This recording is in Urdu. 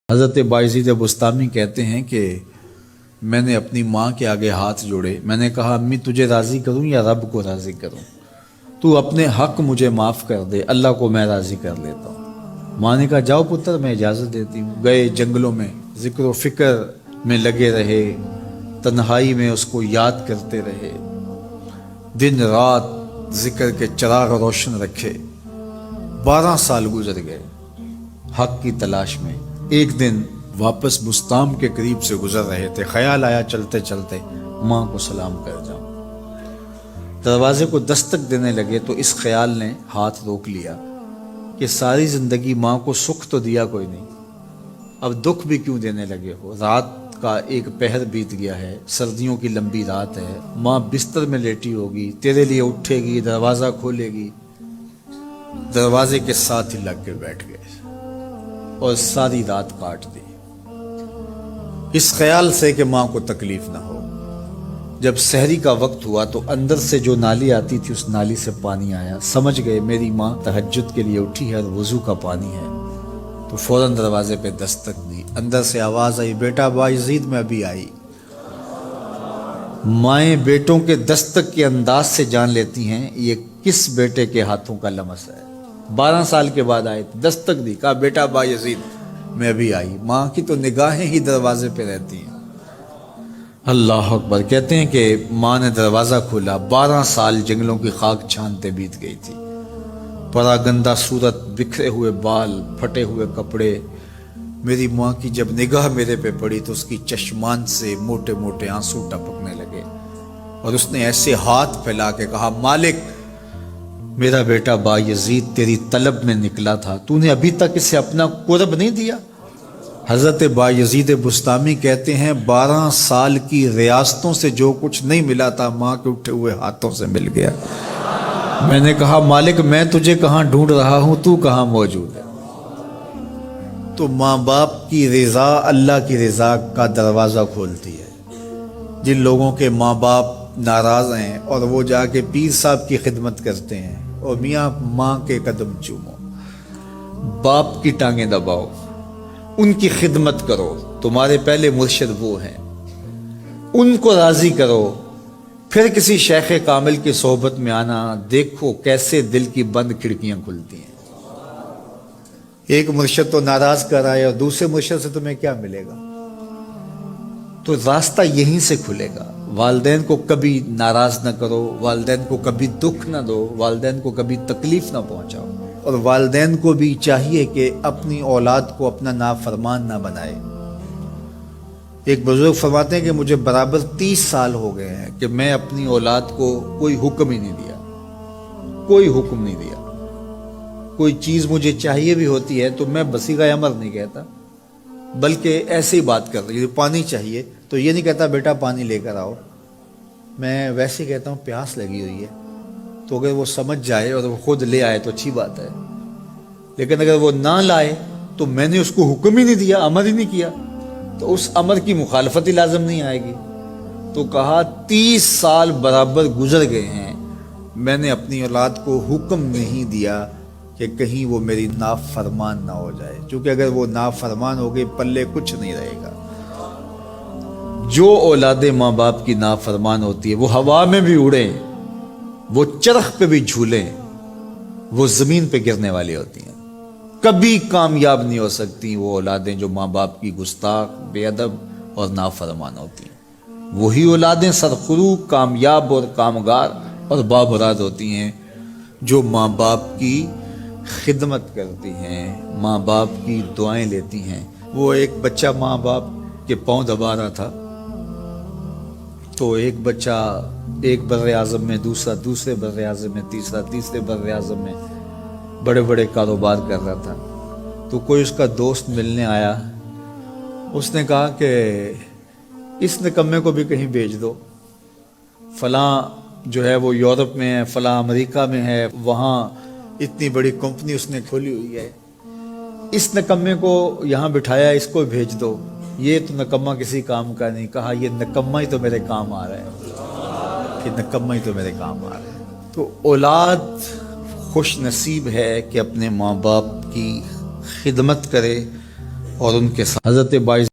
حضرت بایزید بستامی کہتے ہیں کہ میں نے اپنی ماں کے آگے ہاتھ جوڑے، میں نے کہا امی تجھے راضی کروں یا رب کو راضی کروں؟ تو اپنے حق مجھے معاف کر دے، اللہ کو میں راضی کر لیتا ہوں۔ ماں نے کہا جاؤ پتر میں اجازت دیتی ہوں۔ گئے جنگلوں میں ذکر و فکر میں لگے رہے، تنہائی میں اس کو یاد کرتے رہے، دن رات ذکر کے چراغ روشن رکھے۔ 12 سال گزر گئے حق کی تلاش میں۔ ایک دن واپس بستام کے قریب سے گزر رہے تھے، خیال آیا چلتے چلتے ماں کو سلام کر جاؤں۔ دروازے کو دستک دینے لگے تو اس خیال نے ہاتھ روک لیا کہ ساری زندگی ماں کو سکھ تو دیا کوئی نہیں، اب دکھ بھی کیوں دینے لگے ہو؟ رات کا ایک پہر بیت گیا ہے، سردیوں کی لمبی رات ہے، ماں بستر میں لیٹی ہوگی، تیرے لیے اٹھے گی، دروازہ کھولے گی۔ دروازے کے ساتھ ہی لگ کے بیٹھ گئے اور ساری رات کاٹ دی، اس خیال سے کہ ماں کو تکلیف نہ ہو۔ جب سحری کا وقت ہوا تو اندر سے جو نالی آتی تھی اس نالی سے پانی آیا، سمجھ گئے میری ماں تہجد کے لیے اٹھی ہے اور وضو کا پانی ہے، تو فوراً دروازے پہ دستک دی۔ اندر سے آواز آئی بیٹا بایزید میں ابھی آئی۔ مائیں بیٹوں کے دستک کے انداز سے جان لیتی ہیں یہ کس بیٹے کے ہاتھوں کا لمس ہے۔ 12 سال کے بعد آئے، دستک دی، کہا بیٹا بایزید میں ابھی آئی۔ ماں کی تو نگاہیں ہی دروازے پہ رہتی ہیں۔ اللہ اکبر۔ کہتے ہیں کہ ماں نے دروازہ کھولا، 12 سال جنگلوں کی خاک چھانتے بیت گئی تھی، پراگندہ صورت، بکھرے ہوئے بال، پھٹے ہوئے کپڑے۔ میری ماں کی جب نگاہ میرے پہ پڑی تو اس کی چشمان سے موٹے موٹے آنسو ٹپکنے لگے، اور اس نے ایسے ہاتھ پھیلا کے کہا مالک میرا بیٹا بایزید تیری طلب میں نکلا تھا، تو نے ابھی تک اسے اپنا قرب نہیں دیا؟ حضرت بایزید بستامی کہتے ہیں 12 سال کی ریاستوں سے جو کچھ نہیں ملا تھا ماں کے اٹھے ہوئے ہاتھوں سے مل گیا۔ میں نے کہا مالک میں تجھے کہاں ڈھونڈ رہا ہوں، تو کہاں موجود ہے؟ تو ماں باپ کی رضا اللہ کی رضا کا دروازہ کھولتی ہے۔ جن لوگوں کے ماں باپ ناراض ہیں اور وہ جا کے پیر صاحب کی خدمت کرتے ہیں، اور میاں ماں کے قدم چومو، باپ کی ٹانگیں دباؤ، ان کی خدمت کرو، تمہارے پہلے مرشد وہ ہیں، ان کو راضی کرو، پھر کسی شیخ کامل کی صحبت میں آنا، دیکھو کیسے دل کی بند کھڑکیاں کھلتی ہیں۔ ایک مرشد تو ناراض کر آئے اور دوسرے مرشد سے تمہیں کیا ملے گا؟ تو راستہ یہیں سے کھلے گا۔ والدین کو کبھی ناراض نہ کرو، والدین کو کبھی دکھ نہ دو، والدین کو کبھی تکلیف نہ پہنچاؤ، اور والدین کو بھی چاہیے کہ اپنی اولاد کو اپنا نافرمان نہ بنائے۔ ایک بزرگ فرماتے ہیں کہ مجھے برابر 30 سال ہو گئے ہیں کہ میں اپنی اولاد کو کوئی حکم ہی نہیں دیا، کوئی حکم نہیں دیا۔ کوئی چیز مجھے چاہیے بھی ہوتی ہے تو میں بصیغہ امر نہیں کہتا، بلکہ ایسے ہی بات کر رہی ہوں۔ پانی چاہیے تو یہ نہیں کہتا بیٹا پانی لے کر آؤ، میں ویسے کہتا ہوں پیاس لگی ہوئی ہے، تو اگر وہ سمجھ جائے اور وہ خود لے آئے تو اچھی بات ہے، لیکن اگر وہ نہ لائے تو میں نے اس کو حکم ہی نہیں دیا، امر ہی نہیں کیا، تو اس امر کی مخالفت ہی لازم نہیں آئے گی۔ تو کہا 30 سال برابر گزر گئے ہیں، میں نے اپنی اولاد کو حکم نہیں دیا کہ کہیں وہ میری نافرمان نہ ہو جائے، چونکہ اگر وہ نافرمان ہو گئی پلے کچھ نہیں رہے گا۔ جو اولادیں ماں باپ کی نافرمان ہوتی ہے وہ ہوا میں بھی اڑیں، وہ چرخ پہ بھی جھولیں، وہ زمین پہ گرنے والی ہوتی ہیں، کبھی کامیاب نہیں ہو سکتی وہ اولادیں جو ماں باپ کی گستاخ، بے ادب اور نافرمان ہوتی ہیں۔ وہی اولادیں سرخرو، کامیاب اور کامگار اور بامراد ہوتی ہیں جو ماں باپ کی خدمت کرتی ہیں، ماں باپ کی دعائیں لیتی ہیں۔ وہ ایک بچہ ماں باپ کے پاؤں دبا رہا تھا، تو ایک بچہ ایک بر اعظم میں، دوسرا دوسرے بر اعظم میں، تیسرا تیسرے بر اعظم میں بڑے بڑے کاروبار کر رہا تھا۔ تو کوئی اس کا دوست ملنے آیا، اس نے کہا کہ اس نکمے کو بھی کہیں بھیج دو، فلاں جو ہے وہ یورپ میں ہے، فلاں امریکہ میں ہے، وہاں اتنی بڑی کمپنی اس نے کھولی ہوئی ہے، اس نکمے کو یہاں بٹھایا، اس کو بھیج دو، یہ تو نکمہ کسی کام کا نہیں۔ کہا یہ نکمہ ہی تو میرے کام آ رہا ہے، کہ نکمہ ہی تو میرے کام آ رہا ہے۔ تو اولاد خوش نصیب ہے کہ اپنے ماں باپ کی خدمت کرے، اور ان کے ساتھ حضرت باعث